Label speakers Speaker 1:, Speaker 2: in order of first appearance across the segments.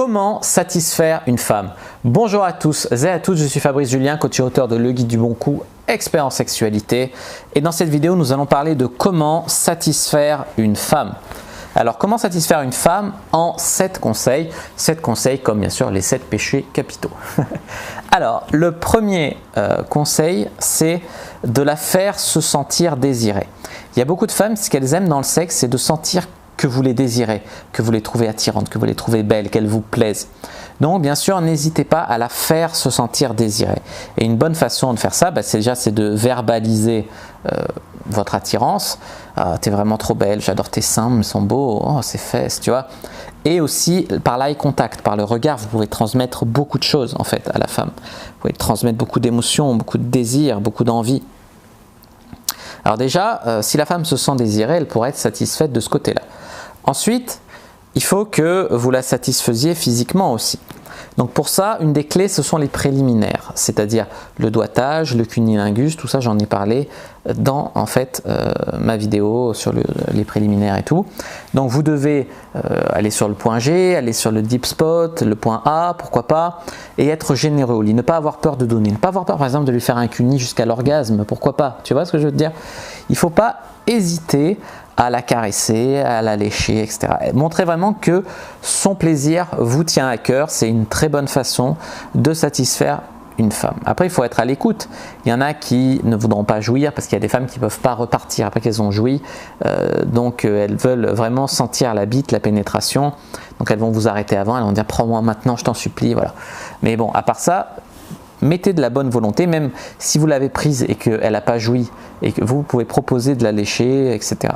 Speaker 1: Comment satisfaire une femme? Bonjour à tous et à toutes, je suis Fabrice Julien, coach et auteur de Le Guide du Bon Coup, expert en sexualité. Et dans cette vidéo, nous allons parler de comment satisfaire une femme. Alors, comment satisfaire une femme en 7 conseils? 7 conseils comme bien sûr les 7 péchés capitaux. Alors, le premier conseil, c'est de la faire se sentir désirée. Il y a beaucoup de femmes, ce qu'elles aiment dans le sexe, c'est de sentir que vous les désirez, que vous les trouvez attirantes, que vous les trouvez belles, qu'elles vous plaisent. Donc bien sûr, n'hésitez pas à la faire se sentir désirée. Et une bonne façon de faire ça, c'est de verbaliser votre attirance. Ah, t'es vraiment trop belle, j'adore tes seins, ils sont beaux, oh, ces fesses, tu vois. Et aussi par l'eye contact, par le regard, vous pouvez transmettre beaucoup de choses en fait à la femme. Vous pouvez transmettre beaucoup d'émotions, beaucoup de désirs, beaucoup d'envie. Alors déjà, si la femme se sent désirée, elle pourrait être satisfaite de ce côté-là. Ensuite, il faut que vous la satisfaisiez physiquement aussi. Donc pour ça, une des clés, ce sont les préliminaires, c'est-à-dire le doigtage, le cunnilingus, tout ça j'en ai parlé dans en fait ma vidéo sur les préliminaires et tout. Donc vous devez aller sur le point G, aller sur le deep spot, le point A, pourquoi pas, et être généreux au lit, ne pas avoir peur de donner, ne pas avoir peur par exemple de lui faire un cunni jusqu'à l'orgasme, pourquoi pas, tu vois ce que je veux te dire? Il ne faut pas hésiter à la caresser, à la lécher, etc. Montrez vraiment que son plaisir vous tient à cœur, c'est une très bonne façon de satisfaire une femme. Après, il faut être à l'écoute. Il y en a qui ne voudront pas jouir parce qu'il y a des femmes qui ne peuvent pas repartir après qu'elles ont joui. Donc, elles veulent vraiment sentir la bite, la pénétration. Donc, elles vont vous arrêter avant, elles vont dire « prends-moi maintenant, je t'en supplie ». Voilà. Mais bon, à part ça, mettez de la bonne volonté, même si vous l'avez prise et qu'elle n'a pas joui et que vous pouvez proposer de la lécher, etc.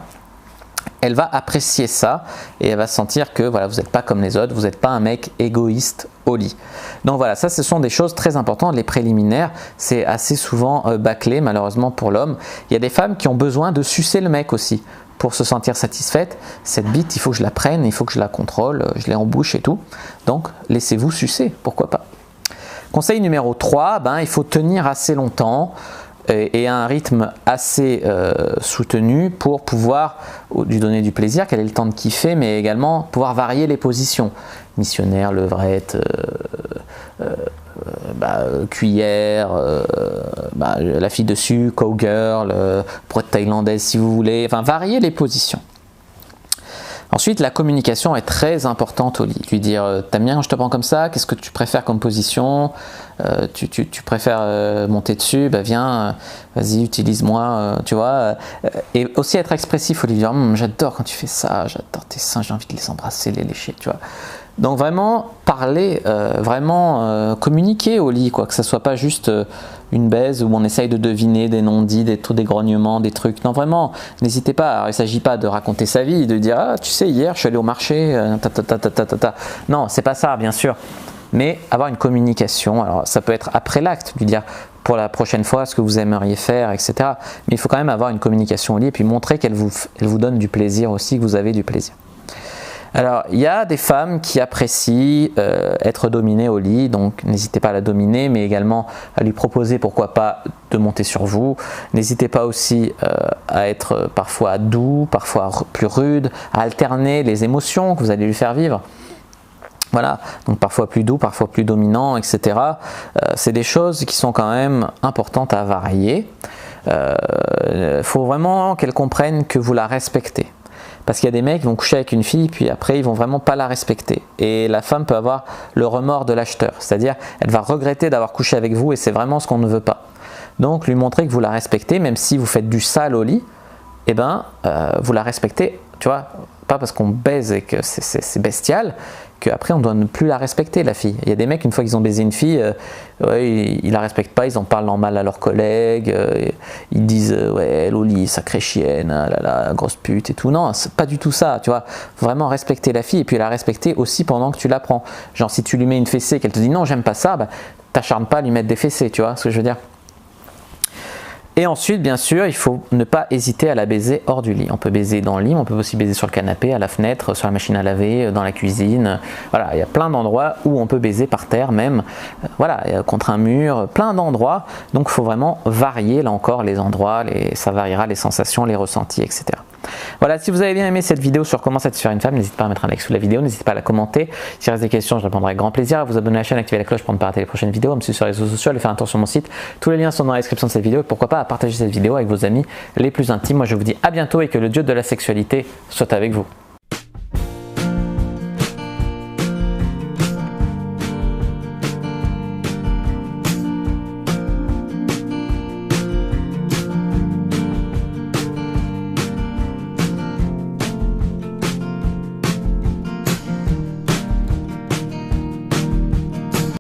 Speaker 1: Elle va apprécier ça et elle va sentir que voilà, vous n'êtes pas comme les autres, vous n'êtes pas un mec égoïste au lit. Donc voilà, ça ce sont des choses très importantes, les préliminaires, c'est assez souvent bâclé malheureusement pour l'homme. Il y a des femmes qui ont besoin de sucer le mec aussi pour se sentir satisfaite. Cette bite, il faut que je la prenne, il faut que je la contrôle, je l'ai en bouche et tout. Donc laissez-vous sucer, pourquoi pas. Conseil numéro 3, il faut tenir assez longtemps et à un rythme assez soutenu pour pouvoir lui donner du plaisir, qu'elle ait le temps de kiffer, mais également pouvoir varier les positions. Missionnaire, levrette, cuillère, la fille dessus, cowgirl, brouette thaïlandaise si vous voulez, enfin varier les positions. Ensuite, la communication est très importante au lit. Lui dire « t'aimes bien quand je te prends comme ça? Qu'est-ce que tu préfères comme position? Tu préfères monter dessus? Viens, vas-y, utilise-moi, tu vois. » Et aussi être expressif au lit. Dire « j'adore quand tu fais ça, j'adore tes seins, j'ai envie de les embrasser, les lécher, tu vois. » Donc vraiment parler, communiquer au lit, quoi, que ça soit pas juste une baise où on essaye de deviner des non-dits, des grognements, des trucs. Non, vraiment, n'hésitez pas. Alors, il ne s'agit pas de raconter sa vie, de dire ah tu sais hier je suis allé au marché, Non, c'est pas ça, bien sûr. Mais avoir une communication. Alors ça peut être après l'acte, lui dire pour la prochaine fois ce que vous aimeriez faire, etc. Mais il faut quand même avoir une communication au lit et puis montrer qu'elle vous donne du plaisir aussi, que vous avez du plaisir. Alors, il y a des femmes qui apprécient être dominées au lit, donc n'hésitez pas à la dominer, mais également à lui proposer, pourquoi pas, de monter sur vous. N'hésitez pas aussi à être parfois doux, parfois plus rude, à alterner les émotions que vous allez lui faire vivre. Voilà, donc parfois plus doux, parfois plus dominant, etc. C'est des choses qui sont quand même importantes à varier. Faut vraiment qu'elle comprenne que vous la respectez. Parce qu'il y a des mecs qui vont coucher avec une fille, puis après ils vont vraiment pas la respecter. Et la femme peut avoir le remords de l'acheteur, c'est-à-dire elle va regretter d'avoir couché avec vous et c'est vraiment ce qu'on ne veut pas. Donc lui montrer que vous la respectez, même si vous faites du sale au lit, vous la respectez, tu vois, pas parce qu'on baise et que c'est bestial, qu'après on doit ne plus la respecter la fille. Il y a des mecs, une fois qu'ils ont baisé une fille, ils la respectent pas, ils en parlent en mal à leurs collègues, ils disent ouais elle au lit, sacrée chienne, la grosse pute et tout. Non, c'est pas du tout ça, tu vois. Faut vraiment respecter la fille et puis la respecter aussi pendant que tu la prends. Genre si tu lui mets une fessée, qu'elle te dit non j'aime pas ça, t'acharnes pas à lui mettre des fessées, tu vois ce que je veux dire. Et ensuite, bien sûr, il faut ne pas hésiter à la baiser hors du lit. On peut baiser dans le lit, on peut aussi baiser sur le canapé, à la fenêtre, sur la machine à laver, dans la cuisine. Voilà, il y a plein d'endroits où on peut baiser par terre même. Voilà, contre un mur, plein d'endroits. Donc, il faut vraiment varier, là encore, les endroits, ça variera les sensations, les ressentis, etc. Voilà, si vous avez bien aimé cette vidéo sur comment satisfaire une femme, n'hésitez pas à mettre un like sous la vidéo, n'hésitez pas à la commenter. S'il reste des questions, je répondrai avec grand plaisir. À vous abonner à la chaîne, activer la cloche pour ne pas rater les prochaines vidéos, à me suivre sur les réseaux sociaux, à aller faire un tour sur mon site. Tous les liens sont dans la description de cette vidéo et pourquoi pas à partager cette vidéo avec vos amis les plus intimes. Moi je vous dis à bientôt et que le dieu de la sexualité soit avec vous.